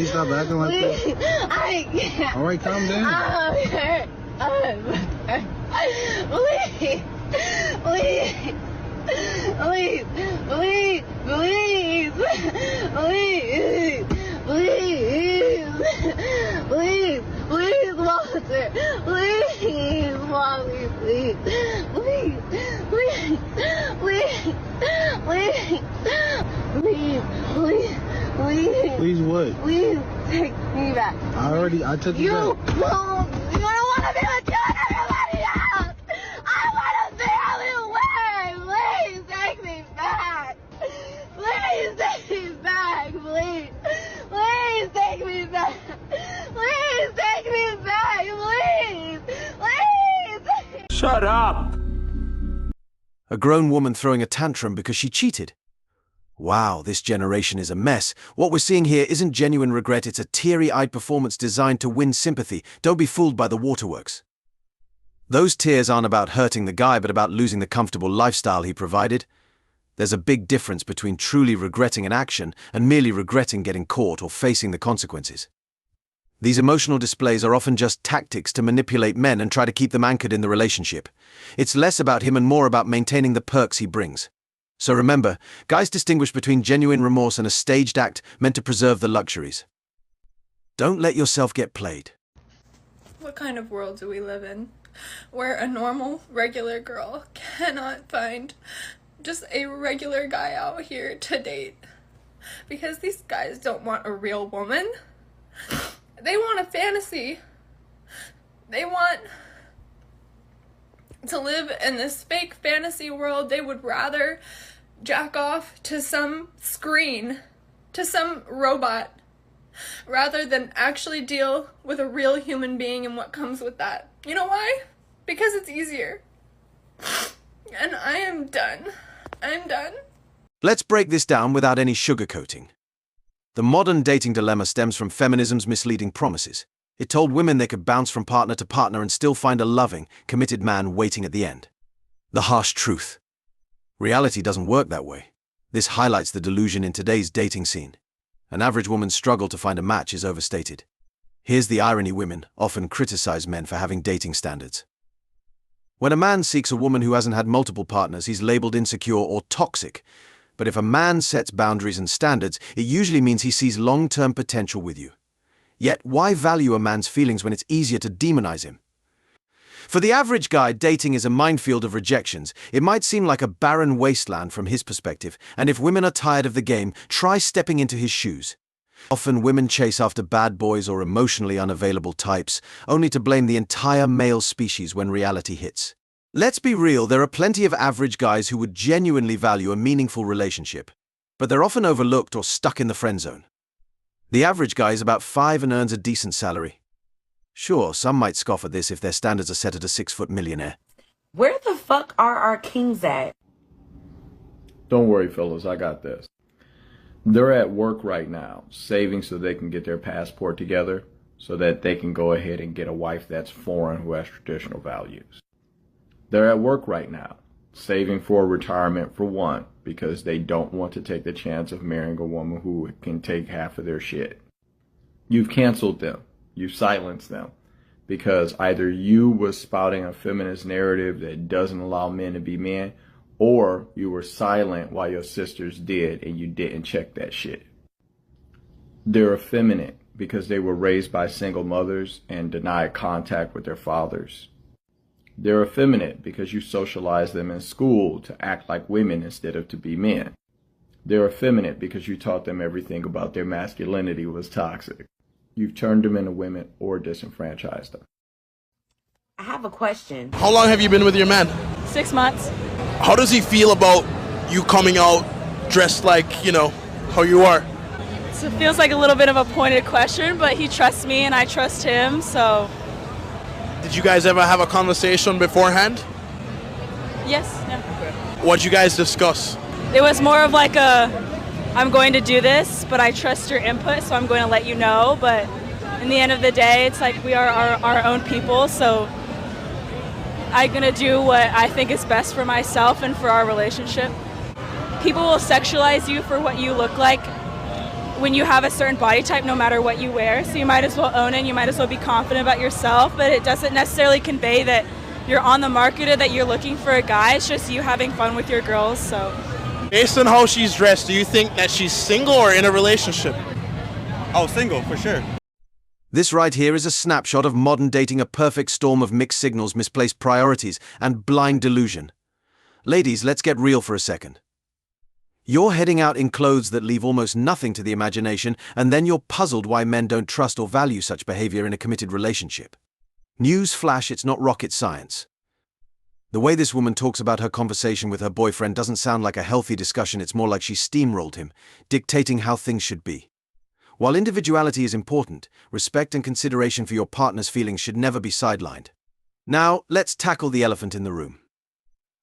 Please stop acting like that. I can't. All right, calm down. Please. Please. Please. Please. Please. Please. Please. Please. Please, Walter. Please, Mommy. Please. Please. Please. Please. Please. Please. Please. Please. Please what? Please take me back. I took you back. You don't want to be with you and everybody else. I want to feel it way. Please take me back. Please take me back. Please. Please take me back. Please take me back. Please. Please. Shut up. A grown woman throwing a tantrum because she cheated. Wow, this generation is a mess. What we're seeing here isn't genuine regret, it's a teary-eyed performance designed to win sympathy. Don't be fooled by the waterworks. Those tears aren't about hurting the guy, but about losing the comfortable lifestyle he provided. There's a big difference between truly regretting an action and merely regretting getting caught or facing the consequences. These emotional displays are often just tactics to manipulate men and try to keep them anchored in the relationship. It's less about him and more about maintaining the perks he brings. So remember, guys distinguish between genuine remorse and a staged act meant to preserve the luxuries. Don't let yourself get played. What kind of world do we live in, where a normal, regular girl cannot find just a regular guy out here to date? Because these guys don't want a real woman. They want a fantasy. They want to live in this fake fantasy world. They would rather jack off to some screen, to some robot, rather than actually deal with a real human being and what comes with that. You know why? Because it's easier. And I am done. I'm done. Let's break this down without any sugarcoating. The modern dating dilemma stems from feminism's misleading promises. It told women they could bounce from partner to partner and still find a loving, committed man waiting at the end. The harsh truth. Reality doesn't work that way. This highlights the delusion in today's dating scene. An average woman's struggle to find a match is overstated. Here's the irony: women often criticize men for having dating standards. When a man seeks a woman who hasn't had multiple partners, he's labeled insecure or toxic. But if a man sets boundaries and standards, it usually means he sees long-term potential with you. Yet, why value a man's feelings when it's easier to demonize him? For the average guy, dating is a minefield of rejections. It might seem like a barren wasteland from his perspective, and if women are tired of the game, try stepping into his shoes. Often women chase after bad boys or emotionally unavailable types, only to blame the entire male species when reality hits. Let's be real, there are plenty of average guys who would genuinely value a meaningful relationship, but they're often overlooked or stuck in the friend zone. The average guy is about 5 and earns a decent salary. Sure, some might scoff at this if their standards are set at a 6-foot millionaire. Where the fuck are our kings at? Don't worry, fellas, I got this. They're at work right now, saving so they can get their passport together, so that they can go ahead and get a wife that's foreign who has traditional values. They're at work right now, saving for retirement for one, because they don't want to take the chance of marrying a woman who can take half of their shit. You've canceled them. You've silenced them. Because either you was spouting a feminist narrative that doesn't allow men to be men, or you were silent while your sisters did and you didn't check that shit. They're effeminate because they were raised by single mothers and denied contact with their fathers. They're effeminate because you socialize them in school to act like women instead of to be men. They're effeminate because you taught them everything about their masculinity was toxic. You've turned them into women or disenfranchised them. I have a question. How long have you been with your man? 6 months. How does he feel about you coming out dressed like, you know, how you are? So it feels like a little bit of a pointed question, but he trusts me and I trust him, so... Did you guys ever have a conversation beforehand? Yes. Yeah. What'd you guys discuss? It was more of like I'm going to do this, but I trust your input, so I'm going to let you know. But in the end of the day, it's like we are our own people, so I'm going to do what I think is best for myself and for our relationship. People will sexualize you for what you look like, when you have a certain body type no matter what you wear. So you might as well own it, you might as well be confident about yourself, but it doesn't necessarily convey that you're on the market or that you're looking for a guy. It's just you having fun with your girls. So Based on how she's dressed, do you think that she's single or in a relationship? Oh, single, for sure. This right here is a snapshot of modern dating, a perfect storm of mixed signals, misplaced priorities, and blind delusion. Ladies, let's get real for a second. You're heading out in clothes that leave almost nothing to the imagination, and then you're puzzled why men don't trust or value such behavior in a committed relationship. News flash, it's not rocket science. The way this woman talks about her conversation with her boyfriend doesn't sound like a healthy discussion. It's more like she steamrolled him, dictating how things should be. While individuality is important, respect and consideration for your partner's feelings should never be sidelined. Now, let's tackle the elephant in the room.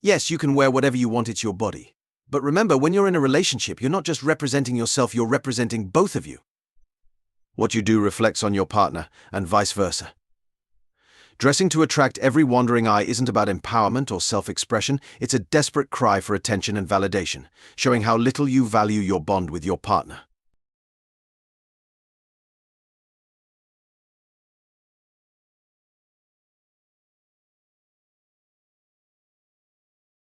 Yes, you can wear whatever you want, it's your body. But remember, when you're in a relationship, you're not just representing yourself, you're representing both of you. What you do reflects on your partner, and vice versa. Dressing to attract every wandering eye isn't about empowerment or self-expression, it's a desperate cry for attention and validation, showing how little you value your bond with your partner.